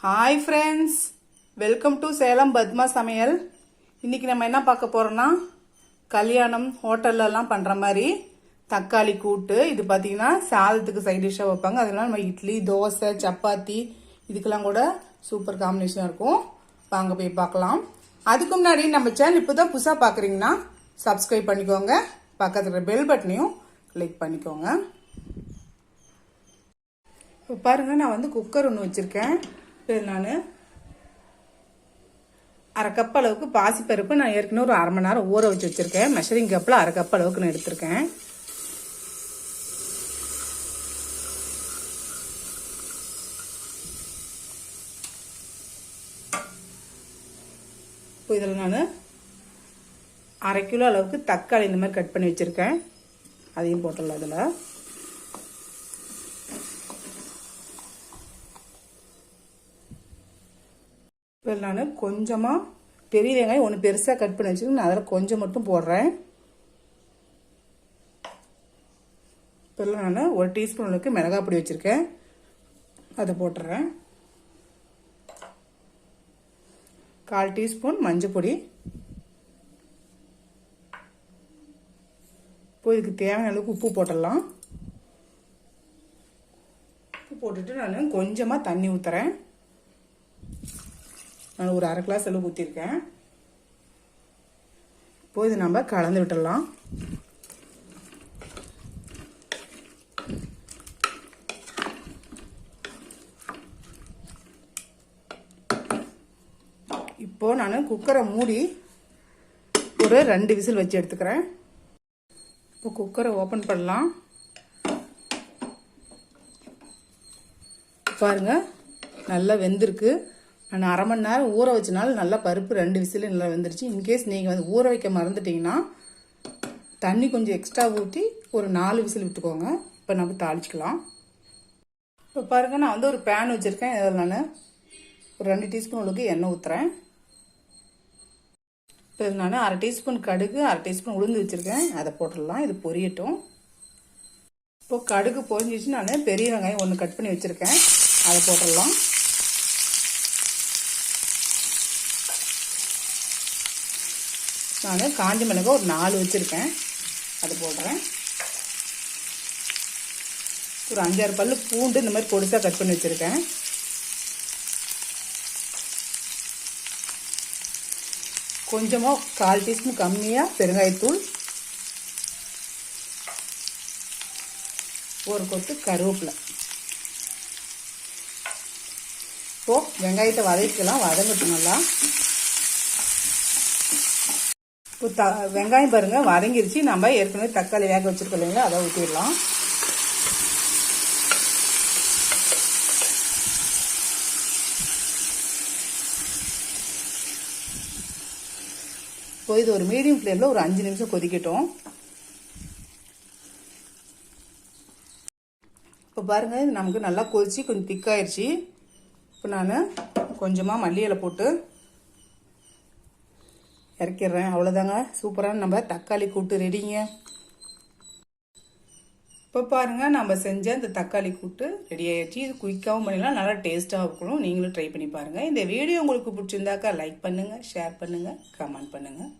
Hi friends, welcome to Salem Padma சமையல். இன்றைக்கி நம்ம என்ன பார்க்க போகிறோன்னா, கல்யாணம் ஹோட்டல்லலாம் பண்ணுற மாதிரி தக்காளி கூட்டு. இது பார்த்திங்கன்னா சாதத்துக்கு சைட் டிஷ்ஷாக வைப்பாங்க. அதெல்லாம் நம்ம இட்லி, தோசை, சப்பாத்தி இதுக்கெல்லாம் கூட சூப்பர் காம்பினேஷனாக இருக்கும். வாங்க போய் பார்க்கலாம். அதுக்கு முன்னாடி நம்ம சேனல் இப்போ தான் புதுசாக பார்க்குறீங்கன்னா சப்ஸ்கிரைப் பண்ணிக்கோங்க. பக்கத்தில் பெல் பட்டனையும் கிளிக் பண்ணிக்கோங்க. இப்போ பாருங்கள், நான் வந்து குக்கர் ஒன்று வச்சுருக்கேன். நான் அரை கப் அளவுக்கு பாசிப்பருப்பு நான் ஏற்கனவே ஒரு அரை மணி நேரம் ஊற வச்சு வச்சுருக்கேன். மெஷரிங் கப்பில் அரை கப் அளவுக்கு நான் எடுத்திருக்கேன். இப்போ இதில் நான் அரை கிலோ அளவுக்கு தக்காளி இந்த மாதிரி கட் பண்ணி வச்சுருக்கேன். அதையும் போட்டுடலாம். அதில் இப்போ நான் கொஞ்சமாக பெரிய வெங்காயம் ஒன்று பெருசாக கட் பண்ணி வச்சுருக்கேன். நான் அதில் கொஞ்சம் மட்டும் போடுறேன். இப்போ நான் ஒரு டீஸ்பூன் அளவுக்கு மிளகாய் பொடி வச்சுருக்கேன், அதை போட்டுறேன். 1/4 டீஸ்பூன் மஞ்சள் பொடி. இப்போ இதுக்கு தேவையான அளவுக்கு உப்பு போட்டுடலாம். உப்பு போட்டுட்டு நான் கொஞ்சமாக தண்ணி ஊற்றுறேன். நான் ஒரு அரை கிளாஸ் அளவு ஊற்றிருக்கேன். இப்போ இது நம்ம கலந்து விட்டுடலாம். இப்போ நான் குக்கரை மூடி ஒரு 2 விசில் வச்சு எடுத்துக்கிறேன். இப்போ குக்கரை ஓப்பன் பண்ணலாம். பாருங்க, நல்லா வெந்திருக்கு. நான் அரை மணி நேரம் ஊற வச்சனால நல்லா பருப்பு 2 விசில் நல்லா வெந்துருச்சு. இன்கேஸ் நீங்கள் வந்து ஊற வைக்க மறந்துட்டிங்கன்னா தண்ணி கொஞ்சம் எக்ஸ்ட்ரா ஊற்றி ஒரு 4 விசில் விட்டுக்கோங்க. இப்போ நம்ம தாளிச்சிக்கலாம். இப்போ பாருங்கள், நான் வந்து ஒரு பேன் வச்சுருக்கேன். இதில் நான் ஒரு 2 டீஸ்பூன் அளவுக்கு எண்ணெய் ஊற்றுறேன். இப்போ இது நான் அரை டீஸ்பூன் கடுகு, அரை டீஸ்பூன் உளுந்து வச்சுருக்கேன். அதை போட்டுடலாம். இது பொரியட்டும். இப்போ கடுகு பொரிஞ்சிச்சு. நான் பெரிய வெங்காயம் ஒன்று கட் பண்ணி வச்சுருக்கேன், அதை போட்டுடலாம். நான் காஞ்ச மிளகாய் ஒரு 4 வச்சுருக்கேன், அதை போடுறேன். ஒரு 5-6 பல்லு பூண்டு இந்த மாதிரி பொடிசாக கட் பண்ணி வச்சுருக்கேன். கொஞ்சமாக 1/4 டீஸ்பூன் கம்மியாக பெருங்காயத்தூள், ஒரு கொத்து கருவேப்பிலை. இப்போது வெங்காயத்தை வதக்கிக்கலாம். வதங்கட்டும் நல்லா. இப்போ வெங்காயம் பாருங்கள் வதங்கிருச்சு. நம்ம ஏற்கனவே தக்காளி வேக வச்சுருக்கோம் இல்லைங்களா, அதை ஊற்றிடலாம். இப்போ இது ஒரு மீடியம் ஃப்ளேமில் ஒரு 5 நிமிஷம் கொதிக்கட்டும். இப்போ பாருங்கள், இது நமக்கு நல்லா கொதிச்சு கொஞ்சம் திக்காயிருச்சு. இப்போ நான் கொஞ்சமாக மல்லி இலை போட்டு இறக்கிடுறேன். அவ்வளோதாங்க, சூப்பரான நம்ம தக்காளி கூட்டு ரெடிங்க. இப்போ பாருங்கள், நம்ம செஞ்ச இந்த தக்காளி கூட்டு ரெடி ஆயிடுச்சு. இது குயிக்காகவும் பண்ணிடலாம், நல்லா டேஸ்ட்டாகவும் இருக்கணும். நீங்களும் ட்ரை பண்ணி பாருங்கள். இந்த வீடியோ உங்களுக்கு பிடிச்சிருந்தாக்கா லைக் பண்ணுங்கள், ஷேர் பண்ணுங்கள், கமெண்ட் பண்ணுங்கள்.